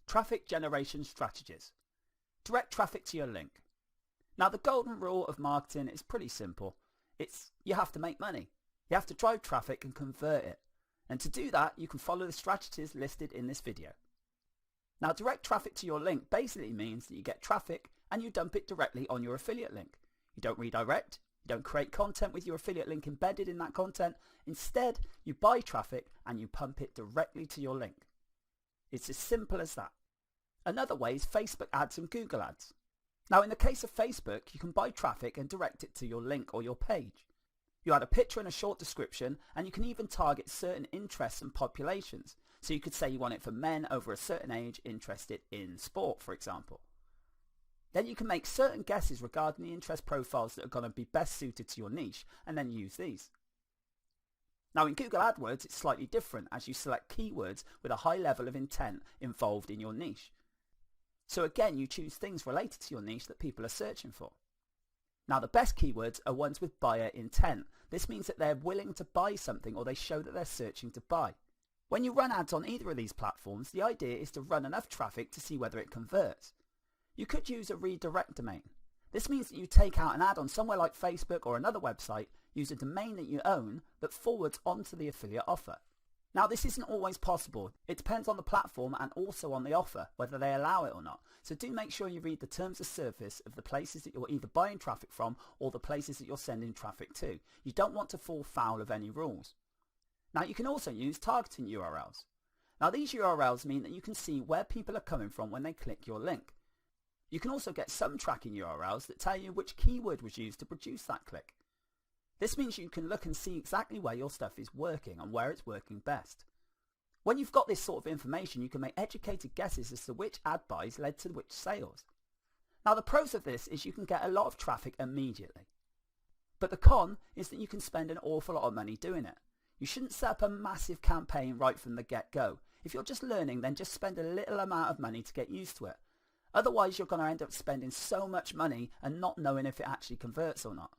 Traffic generation strategies. Direct traffic to your link. Now, the golden rule of marketing is pretty simple. It's you have to make money. You have to drive traffic and convert it. And to do that, you can follow the strategies listed in this video. Now, direct traffic to your link basically means that you get traffic and you dump it directly on your affiliate link. You don't redirect, you don't create content with your affiliate link embedded in that content. Instead, you buy traffic and you pump it directly to your link. It's as simple as that. Another way is Facebook ads and Google ads. Now, in the case of Facebook, you can buy traffic and direct it to your link or your page. You add a picture and a short description, and you can even target certain interests and populations. So you could say you want it for men over a certain age interested in sport, for example. Then you can make certain guesses regarding the interest profiles that are going to be best suited to your niche, and then use these. Now, in Google AdWords, it's slightly different as you select keywords with a high level of intent involved in your niche. So again, you choose things related to your niche that people are searching for. Now, the best keywords are ones with buyer intent. This means that they're willing to buy something or they show that they're searching to buy. When you run ads on either of these platforms, the idea is to run enough traffic to see whether it converts. You could use a redirect domain. This means that you take out an ad on somewhere like Facebook or another website, use a domain that you own that forwards onto the affiliate offer. Now, this isn't always possible. It depends on the platform and also on the offer, whether they allow it or not. So do make sure you read the terms of service of the places that you're either buying traffic from or the places that you're sending traffic to. You don't want to fall foul of any rules. Now, you can also use targeting URLs. Now, these URLs mean that you can see where people are coming from when they click your link. You can also get some tracking URLs that tell you which keyword was used to produce that click. This means you can look and see exactly where your stuff is working and where it's working best. When you've got this sort of information, you can make educated guesses as to which ad buys led to which sales. Now, the pros of this is you can get a lot of traffic immediately. But the con is that you can spend an awful lot of money doing it. You shouldn't set up a massive campaign right from the get-go. If you're just learning, then just spend a little amount of money to get used to it. Otherwise, you're going to end up spending so much money and not knowing if it actually converts or not.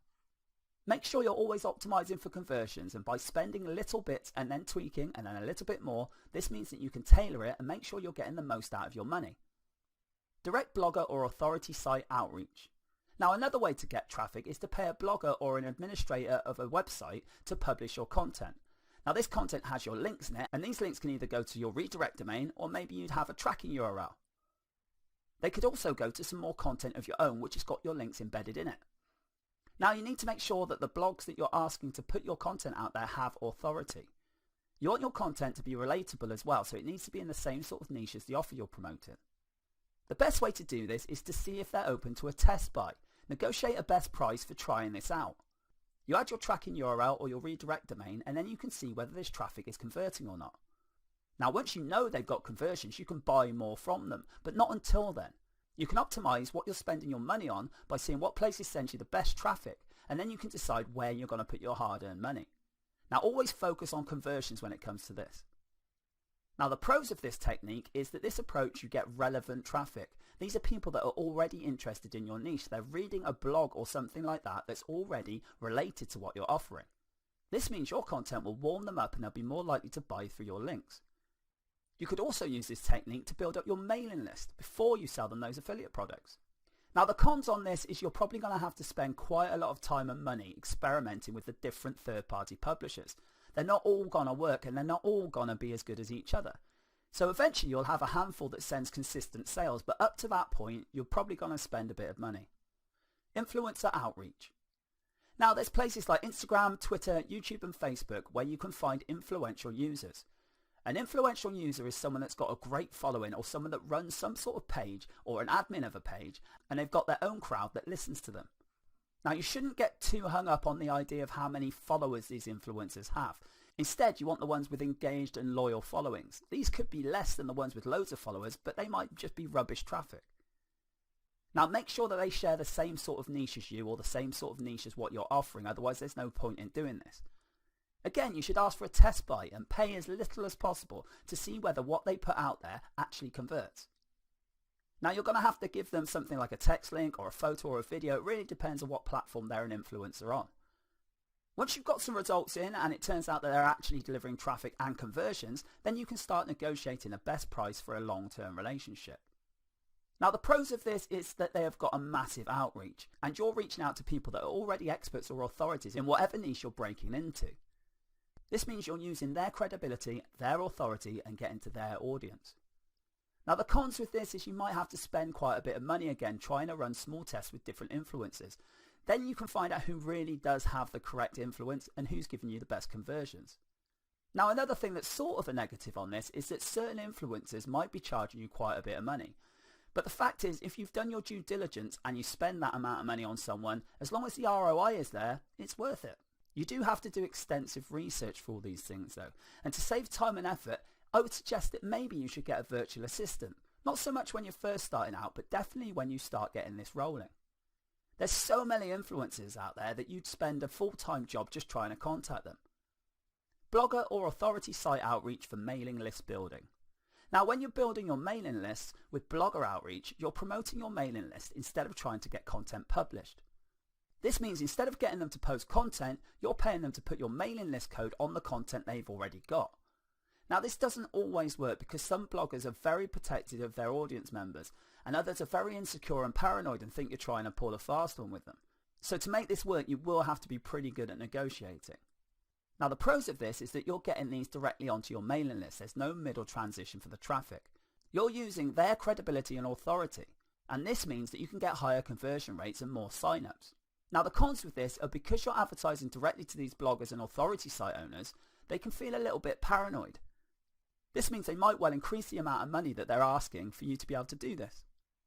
Make sure you're always optimizing for conversions, and by spending little bits and then tweaking and then a little bit more, this means that you can tailor it and make sure you're getting the most out of your money. Direct blogger or authority site outreach. Now, another way to get traffic is to pay a blogger or an administrator of a website to publish your content. Now, this content has your links in it, and these links can either go to your redirect domain or maybe you'd have a tracking URL. They could also go to some more content of your own which has got your links embedded in it. Now, you need to make sure that the blogs that you're asking to put your content out there have authority. You want your content to be relatable as well, so it needs to be in the same sort of niche as the offer you're promoting. The best way to do this is to see if they're open to a test buy. Negotiate a best price for trying this out. You add your tracking URL or your redirect domain, and then you can see whether this traffic is converting or not. Now, once you know they've got conversions, you can buy more from them, but not until then. You can optimize what you're spending your money on by seeing what places send you the best traffic, and then you can decide where you're going to put your hard-earned money. Now, always focus on conversions when it comes to this. Now, the pros of this technique is that this approach you get relevant traffic. These are people that are already interested in your niche. They're reading a blog or something like that that's already related to what you're offering. This means your content will warm them up and they'll be more likely to buy through your links. You could also use this technique to build up your mailing list before you sell them those affiliate products. Now, the cons on this is you're probably going to have to spend quite a lot of time and money experimenting with the different third-party publishers. They're not all going to work and they're not all going to be as good as each other. So eventually you'll have a handful that sends consistent sales, but up to that point, you're probably going to spend a bit of money. Influencer outreach. Now, there's places like Instagram, Twitter, YouTube and Facebook where you can find influential users. An influential user is someone that's got a great following or someone that runs some sort of page or an admin of a page and they've got their own crowd that listens to them. Now, you shouldn't get too hung up on the idea of how many followers these influencers have. Instead, you want the ones with engaged and loyal followings. These could be less than the ones with loads of followers, but they might just be rubbish traffic. Now, make sure that they share the same sort of niche as you or the same sort of niche as what you're offering, otherwise there's no point in doing this. Again, you should ask for a test buy and pay as little as possible to see whether what they put out there actually converts. Now, you're going to have to give them something like a text link or a photo or a video. It really depends on what platform they're an influencer on. Once you've got some results in and it turns out that they're actually delivering traffic and conversions, then you can start negotiating the best price for a long-term relationship. Now the pros of this is that they have got a massive outreach and you're reaching out to people that are already experts or authorities in whatever niche you're breaking into. This means you're using their credibility, their authority and getting to their audience. Now the cons with this is you might have to spend quite a bit of money again trying to run small tests with different influencers. Then you can find out who really does have the correct influence and who's giving you the best conversions. Now another thing that's sort of a negative on this is that certain influencers might be charging you quite a bit of money. But the fact is, if you've done your due diligence and you spend that amount of money on someone, as long as the ROI is there, it's worth it. You do have to do extensive research for all these things though. And to save time and effort, I would suggest that maybe you should get a virtual assistant. Not so much when you're first starting out, but definitely when you start getting this rolling. There's so many influencers out there that you'd spend a full-time job just trying to contact them. Blogger or authority site outreach for mailing list building. Now when you're building your mailing lists with blogger outreach, you're promoting your mailing list instead of trying to get content published. This means instead of getting them to post content, you're paying them to put your mailing list code on the content they've already got. Now this doesn't always work because some bloggers are very protective of their audience members and others are very insecure and paranoid and think you're trying to pull a fast one with them. So to make this work you will have to be pretty good at negotiating. Now the pros of this is that you're getting these directly onto your mailing list. There's no middle transition for the traffic. You're using their credibility and authority and this means that you can get higher conversion rates and more sign-ups. Now the cons with this are because you're advertising directly to these bloggers and authority site owners, they can feel a little bit paranoid. This means they might well increase the amount of money that they're asking for you to be able to do this.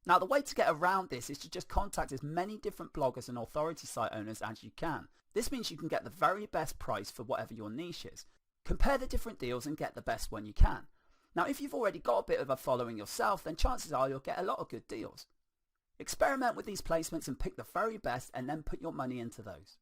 Now the way to get around this is to just contact as many different bloggers and authority site owners as you can. This means you can get the very best price for whatever your niche is. Compare the different deals and get the best one you can. Now if you've already got a bit of a following yourself, then chances are you'll get a lot of good deals. Experiment with these placements and pick the very best and then put your money into those.